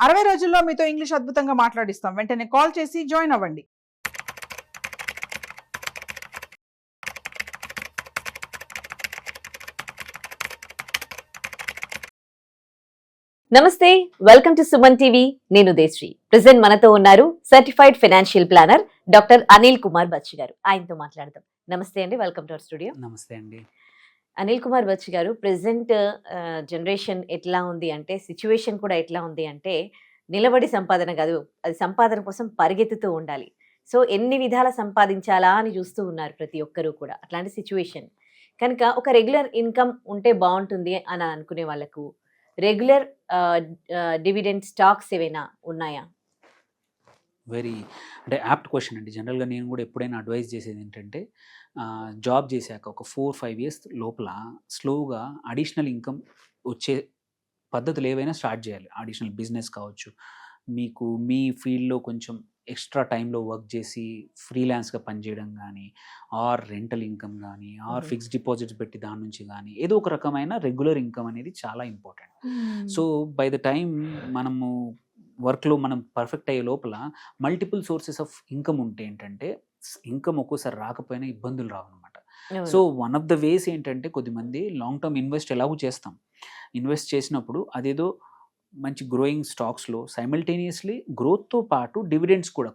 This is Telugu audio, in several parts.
60 రోజుల్లో మీతో ఇంగ్లీష్ అద్భుతంగా మాట్లాడిస్తాం. వెంటనే కాల్ చేసి జాయిన్ అవ్వండి. నమస్తే, వెల్కమ్ టు సుమన్ టీవీ. నేను దేశ్రీ. ప్రెసెంట్ మనతో ఉన్నారు certified financial planner doctor Anil Kumar Bachchi గారు. ఆయనతో మాట్లాడదాం. నమస్తే అండి, వెల్కమ్ టు అవర్ స్టూడియో. నమస్తే అండి. అనిల్ కుమార్ బచ్చి గారు, ప్రెసెంట్ జనరేషన్ ఎట్లా ఉంది అంటే, సిచ్యువేషన్ కూడా ఎట్లా ఉంది అంటే, నిలబడి సంపాదన కాదు, అది సంపాదన కోసం పరిగెత్తుతూ ఉండాలి. సో ఎన్ని విధాల సంపాదించాలా అని చూస్తూ ఉన్నారు ప్రతి ఒక్కరూ కూడా. అట్లాంటి సిచ్యువేషన్ కనుక ఒక రెగ్యులర్ ఇన్కమ్ ఉంటే బాగుంటుంది అని అనుకునే వాళ్ళకు రెగ్యులర్ డివిడెండ్ స్టాక్స్ ఏవైనా ఉన్నాయా? అంటే యాప్ట్ క్వశ్చన్ అండి. జనరల్గా నేను కూడా ఎప్పుడైనా అడ్వైస్ చేసేది ఏంటంటే, జాబ్ చేశాక ఒక 4-5 ఇయర్స్ లోపల స్లోగా అడిషనల్ ఇన్కమ్ వచ్చే పద్ధతులు ఏవైనా స్టార్ట్ చేయాలి. అడిషనల్ బిజినెస్ కావచ్చు, మీకు మీ ఫీల్డ్లో కొంచెం ఎక్స్ట్రా టైంలో వర్క్ చేసి ఫ్రీలాన్స్గా పనిచేయడం కానీ, ఆర్ రెంటల్ ఇన్కమ్ కానీ, ఆర్ ఫిక్స్డ్ డిపాజిట్స్ పెట్టి దాని నుంచి కానీ, ఏదో ఒక రకమైన రెగ్యులర్ ఇన్కమ్ అనేది చాలా important. So by the time మనము వర్క్లో మనం పర్ఫెక్ట్ అయ్యే లోపల మల్టిపుల్ సోర్సెస్ ఆఫ్ ఇన్కమ్ ఉంటే ఏంటంటే, ఇన్కమ్ ఒక్కోసారి రాకపోయినా ఇబ్బందులు రావు అనమాట. So one of the ways ఏంటంటే, కొద్దిమంది లాంగ్ టర్మ్ ఇన్వెస్ట్ ఎలాగూ చేస్తాం. ఇన్వెస్ట్ చేసినప్పుడు అదేదో మంచి గ్రోయింగ్ స్టాక్స్లో సైమల్టేనియస్లీ గ్రోత్తో పాటు డివిడెండ్స్ కూడా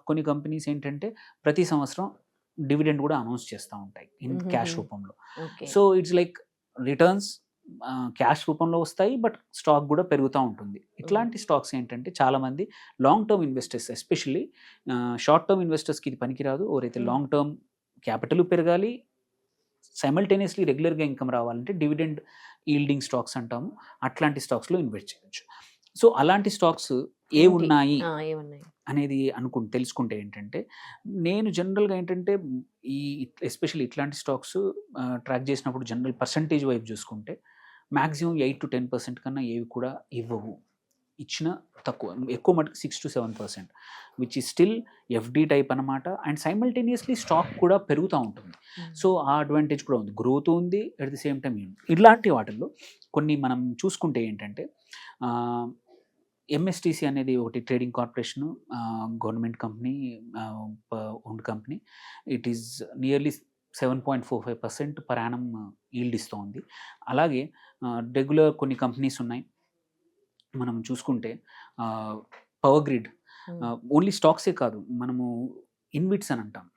కొన్ని కంపెనీస్ ఏంటంటే ప్రతి సంవత్సరం డివిడెండ్ కూడా అనౌన్స్ చేస్తూ ఉంటాయి ఇన్ క్యాష్ రూపంలో. So it's like returns cash రూపంలో వస్తాయి, బట్ స్టాక్ కూడా పెరుగుతూ ఉంటుంది. ఇట్లాంటి స్టాక్స్ ఏంటంటే చాలామంది long term investors, especially short term ఇన్వెస్టర్స్కి ఇది పనికిరాదు. ఎవరైతే లాంగ్ టర్మ్ క్యాపిటల్ పెరగాలి, సైమల్టేనియస్లీ రెగ్యులర్గా ఇన్కమ్ రావాలంటే డివిడెండ్ ఈల్డింగ్ స్టాక్స్ అంటాము, అట్లాంటి స్టాక్స్లో ఇన్వెస్ట్ చేయొచ్చు. సో అలాంటి స్టాక్స్ ఉన్నాయి అనేది తెలుసుకుంటే ఏంటంటే, నేను జనరల్గా ఏంటంటే ఈ ఎస్పెషల్లీ ఇట్లాంటి స్టాక్స్ ట్రాక్ చేసినప్పుడు జనరల్ పర్సంటేజ్ వైపు చూసుకుంటే మ్యాక్సిమం 8-10% కన్నా ఏవి కూడా ఇవ్వవు. ఇచ్చిన తక్కువ, ఎక్కువ మటుకు 6-7%, which is still FD type అనమాట. అండ్ సైమల్టేనియస్లీ స్టాక్ కూడా పెరుగుతూ ఉంటుంది. సో ఆ అడ్వాంటేజ్ కూడా ఉంది, గ్రోత్ ఉంది, అట్ ది సేమ్ టైం ఉంది. ఇలాంటి వాటిల్లో కొన్ని మనం చూసుకుంటే ఏంటంటే, ఎంఎస్టీసీ అనేది ఒకటి trading corporation, government company, owned company. It is nearly 7.45% per annum yield ఇస్తోంది. అలాగే రెగ్యులర్ కొన్ని కంపెనీస్ ఉన్నాయి. మనం చూసుకుంటే పవర్ గ్రిడ్, ఓన్లీ స్టాక్సే కాదు, మనము ఇన్విట్స్ అని అంటాం.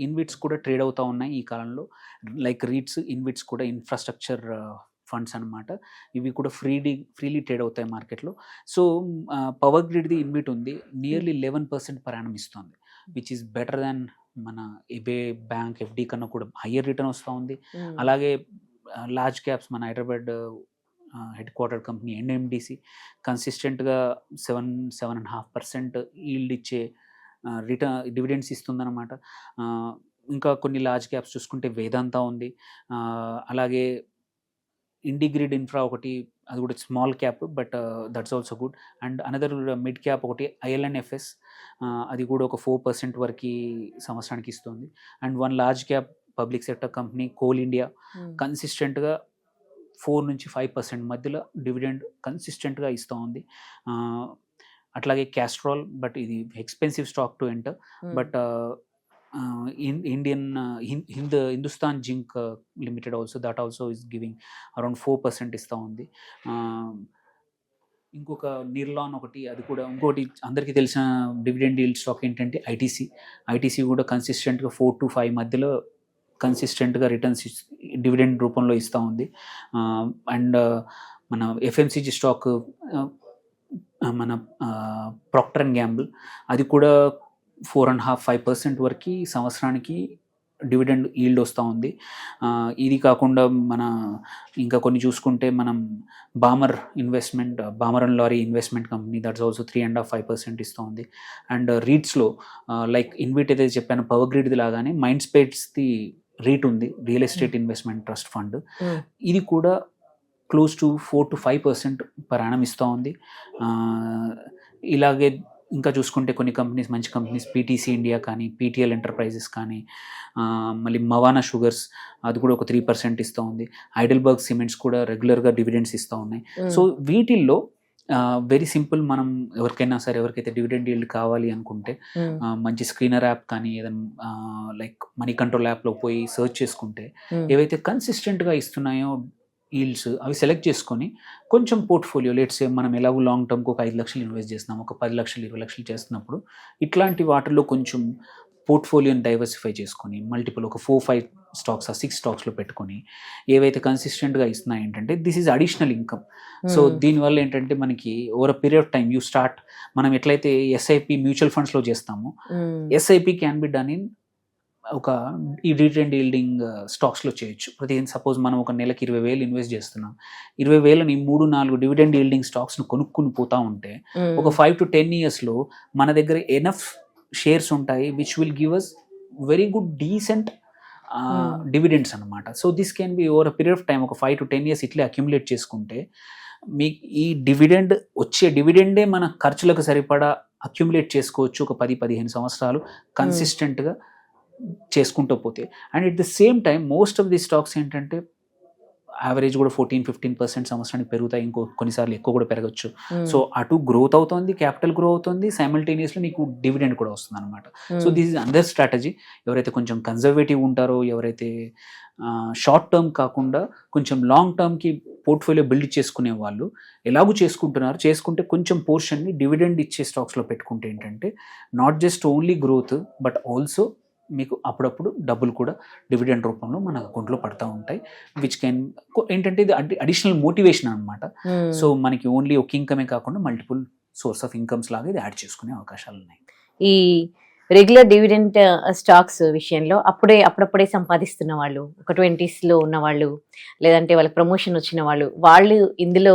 ఇన్విట్స్ కూడా ట్రేడ్ అవుతూ ఉన్నాయి ఈ కాలంలో. లైక్ రీట్స్, ఇన్విట్స్ కూడా ఇన్ఫ్రాస్ట్రక్చర్ ఫండ్స్ అనమాట. ఇవి కూడా ఫ్రీలీ ట్రేడ్ అవుతాయి మార్కెట్లో. సో పవర్ గ్రిడ్ది ఇన్విట్ ఉంది, నియర్లీ 11% పర్ యానం ఇస్తుంది, విచ్ ఈస్ బెటర్ దాన్ మన ఎబే బ్యాంక్ ఎఫ్డి కన్నా కూడా హయ్యర్ రిటర్న్ వస్తూ ఉంది. అలాగే లార్జ్ క్యాప్స్, మన Hyderabad head quarter company NMDC కన్సిస్టెంట్గా 7.5% ఈల్డ్ ఇచ్చే డివిడెండ్స్ ఇస్తుందన్నమాట. ఇంకా కొన్ని లార్జ్ క్యాప్స్ చూసుకుంటే వేదాంత ఉంది, అలాగే ఇండిగ్రిడ్ ఇన్ఫ్రా ఒకటి, అది కూడా small cap, but that's also good. And another mid cap ఒకటి ఐఎల్ఎన్ఎఫ్ఎస్, అది కూడా ఒక 4% వరకు సంవత్సరానికి ఇస్తుంది. And one large cap public sector company coal India కన్సిస్టెంట్గా 4-5% మధ్యలో డివిడెండ్ కన్సిస్టెంట్గా ఇస్తూ ఉంది. అట్లాగే క్యాస్ట్రాల్, బట్ ఇది expensive stock to enter, but Indian Hindustan zinc limited also, that also is giving around 4% ఇస్తూ ఉంది. ఇంకొక నిర్లాన్ ఒకటి, అది కూడా ఇంకోటి అందరికీ తెలిసిన డివిడెండ్ ఈల్డ్ స్టాక్ ఏంటంటే ఐటీసీ కూడా కన్సిస్టెంట్గా 4-5 మధ్యలో కన్సిస్టెంట్గా రిటర్న్స్ డివిడెండ్ రూపంలో ఇస్తూ ఉంది. అండ్ మన ఎఫ్ఎంసీజీ స్టాక్, మన ప్రాక్టర్ అండ్ గ్యాంబుల్, అది కూడా 4.5-5% వరకు సంవత్సరానికి డివిడెండ్ ఈల్డ్ వస్తూ ఉంది. ఇది కాకుండా మన ఇంకా కొన్ని చూసుకుంటే, మనం Balmer and lorry investment company, that's also 3.5-5% ఇస్తూ ఉంది. అండ్ రీట్స్లో లైక్ ఇన్విట్ ఏదైతే చెప్పాను పవర్ గ్రిడ్ది లాగానే మైండ్ స్పేస్ది రీట్ ఉంది, real estate investment trust fund. ఇది కూడా క్లోజ్ టు 4-5% పర్ యానం ఇస్తూ ఉంది. ఇలాగే ఇంకా చూసుకుంటే కొన్ని కంపెనీస్, మంచి కంపెనీస్, పీటీసీ ఇండియా కానీ, పీటీఎల్ ఎంటర్ప్రైజెస్ కానీ, మళ్ళీ మవానా షుగర్స్, అది కూడా ఒక 3% ఇస్తూ ఉంది. హైడెల్బర్గ్ సిమెంట్స్ కూడా రెగ్యులర్గా డివిడెండ్స్ ఇస్తూ ఉన్నాయి. సో వీటిల్లో వెరీ సింపుల్. మనం ఎవరికైనా సరే ఎవరికైతే డివిడెండ్ ఈల్డ్ కావాలి అనుకుంటే మంచి స్క్రీనర్ యాప్ కానీ ఏదైనా లైక్ మనీ కంట్రోల్ యాప్లో పోయి సెర్చ్ చేసుకుంటే ఏవైతే కన్సిస్టెంట్గా ఇస్తున్నాయో ఈల్డ్స్ అవి సెలెక్ట్ చేసుకొని కొంచెం పోర్ట్ఫోలియో లెట్స్ మనం ఎలాగో లాంగ్ టర్మ్కి ఒక 5 లక్షలు ఇన్వెస్ట్ చేస్తున్నాం, ఒక 10 లక్షలు 20 లక్షలు చేస్తున్నప్పుడు ఇట్లాంటి వాటిల్లో కొంచెం పోర్ట్ఫోలియోని డైవర్సిఫై చేసుకొని మల్టిపుల్ ఒక 4-5 స్టాక్స్ 6 స్టాక్స్లో పెట్టుకొని ఏవైతే కన్సిస్టెంట్గా ఇస్తున్నాయి ఏంటంటే this is additional income. So దీనివల్ల ఏంటంటే మనకి over a period of time you start, మనం ఎట్లయితే ఎస్ఐపి మ్యూచువల్ ఫండ్స్లో చేస్తామో SIP can be done in ఒక ఈ డివిడెండ్ ఈల్డింగ్ స్టాక్స్లో చేయొచ్చు. ప్రతి సపోజ్ మనం ఒక నెలకి 20,000 ఇన్వెస్ట్ చేస్తున్నాం, 20,000ని 3-4 డివిడెండ్ ఈల్డింగ్ స్టాక్స్ను కొనుక్కుని పోతా ఉంటే ఒక 5 to 10 yearsలో మన దగ్గర ఎనఫ్ షేర్స్ ఉంటాయి which will give us very good decent dividends అనమాట. So this can be over a period of time ఒక 5 to 10 years ఇట్లే అక్యుములేట్ చేసుకుంటే మీకు ఈ డివిడెండ్ వచ్చే డివిడెండే మన ఖర్చులకు సరిపడా అక్యుములేట్ చేసుకోవచ్చు ఒక 10-15 సంవత్సరాలు కన్సిస్టెంట్గా చేసుకుంటూ పోతే. And at the same time most of the stocks ఏంటంటే యావరేజ్ కూడా 14-15% సంవత్సరానికి పెరుగుతాయి, ఇంకో కొన్నిసార్లు ఎక్కువ కూడా పెరగచ్చు. సో అటు గ్రోత్ అవుతుంది, క్యాపిటల్ గ్రో అవుతుంది, సైమల్టేనియస్లీ నీకు డివిడెండ్ కూడా వస్తుంది అనమాట. సో దిస్ ఇస్ అందర్ స్ట్రాటజీ. ఎవరైతే కొంచెం కన్జర్వేటివ్ ఉంటారో, ఎవరైతే షార్ట్ టర్మ్ కాకుండా కొంచెం లాంగ్ టర్మ్కి పోర్ట్ఫోలియో బిల్డ్ చేసుకునే వాళ్ళు ఎలాగూ చేసుకుంటే కొంచెం పోర్షన్ని డివిడెండ్ ఇచ్చే స్టాక్స్లో పెట్టుకుంటే ఏంటంటే not just only growth but also మీకు అప్పుడప్పుడు డబ్బులు కూడా డివిడెండ్ రూపంలో మన అకౌంట్లో పడతా ఉంటాయి. విచ్ కెన్ ఏంటంటే ఇది అడిషనల్ మోటివేషన్ అనమాట. సో మనకి ఓన్లీ ఒక ఇన్కమే కాకుండా మల్టిపుల్ సోర్స్ ఆఫ్ ఇన్కమ్స్ లాగా ఇది యాడ్ చేసుకునే అవకాశాలు ఉన్నాయి. ఈ రెగ్యులర్ డివిడెంట్ స్టాక్స్ విషయంలో అప్పుడప్పుడే సంపాదిస్తున్న వాళ్ళు, ఒక 20sలో ఉన్న వాళ్ళు, లేదంటే వాళ్ళకి ప్రమోషన్ వచ్చిన వాళ్ళు ఇందులో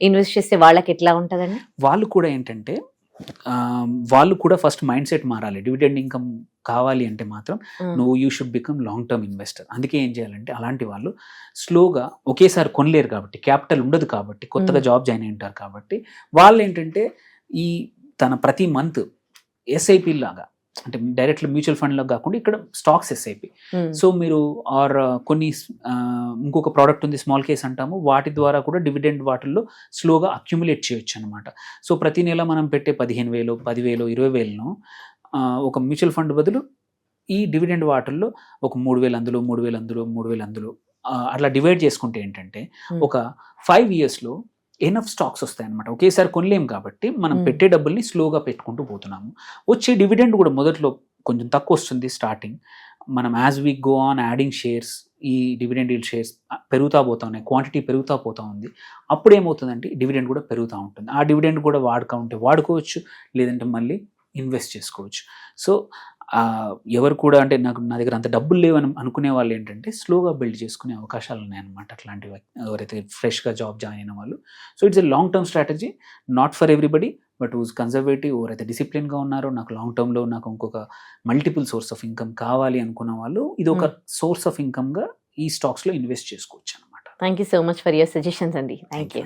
ఇన్వెస్ట్ చేస్తే వాళ్ళకి ఎట్లా ఉంటుందండి? వాళ్ళు కూడా ఏంటంటే వాళ్ళు కూడా ఫస్ట్ మైండ్ సెట్ మారాలి. డివిడెండ్ ఇన్కమ్ కావాలి అంటే మాత్రం you should become long term investor. అందుకే ఏం చేయాలంటే అలాంటి వాళ్ళు స్లోగా ఒకేసారి కొనలేరు కాబట్టి, క్యాపిటల్ ఉండదు కాబట్టి, కొత్తగా జాబ్ జాయిన్ అయి ఉంటారు కాబట్టి వాళ్ళు ఏంటంటే ఈ తన ప్రతి మంత్ ఎస్ఐపి లాగా, అంటే డైరెక్ట్ మ్యూచువల్ ఫండ్లో కాకుండా ఇక్కడ స్టాక్స్ ఎస్ఐపి. సో మీరు కొన్ని ఇంకొక ప్రోడక్ట్ ఉంది స్మాల్ కేస్ అంటాము, వాటి ద్వారా కూడా డివిడెండ్ వాటిల్లో స్లోగా అక్యుములేట్ చేయొచ్చు అనమాట. సో ప్రతి నెల మనం పెట్టే 15,000, 10,000, 20,000ను ఒక మ్యూచువల్ ఫండ్ బదులు ఈ డివిడెండ్ వాటిల్లో ఒక 3,000 అందులో, 3,000 అందులో, 3,000 అందులో అట్లా డివైడ్ చేసుకుంటే ఏంటంటే ఒక 5 yearsలో ఎనఫ్ స్టాక్స్ వస్తాయి అనమాట. ఒకేసారి కొనలేం కాబట్టి మనం పెట్టే డబ్బుల్ని స్లోగా పెట్టుకుంటూ పోతున్నాము. వచ్చే డివిడెండ్ కూడా మొదట్లో కొంచెం తక్కువ వస్తుంది స్టార్టింగ్. మనం as we go on adding shares, ఈ డివిడెండ్ ఈల్డ్ షేర్స్ పెరుగుతూ పోతా ఉన్నాయి, క్వాంటిటీ పెరుగుతూ పోతా ఉంది. అప్పుడు ఏమవుతుందంటే డివిడెండ్ కూడా పెరుగుతూ ఉంటుంది. ఆ డివిడెండ్ కూడా వాడుకోవచ్చు, లేదంటే మళ్ళీ ఇన్వెస్ట్ చేసుకోవచ్చు. సో ఎవరు కూడా అంటే నా దగ్గర అంత డబ్బులు లేవని అనుకునే వాళ్ళు ఏంటంటే స్లోగా బిల్డ్ చేసుకునే అవకాశాలు ఉన్నాయన్నమాట. అట్లాంటివి ఎవరైతే ఫ్రెష్గా జాబ్ జాయిన్ అయిన వాళ్ళు. So it's a long term strategy, not for everybody, but whose conservative, ఎవరైతే డిసిప్లిన్గా ఉన్నారో, నాకు లాంగ్ టర్మ్లో నాకు ఇంకొక మల్టిపుల్ సోర్స్ ఆఫ్ ఇన్కమ్ కావాలి అనుకున్న వాళ్ళు ఇది ఒక సోర్స్ ఆఫ్ ఇన్కమ్గా ఈ స్టాక్స్లో ఇన్వెస్ట్ చేసుకోవచ్చు అనమాట. Thank you so much for your suggestions అండి. Thank you.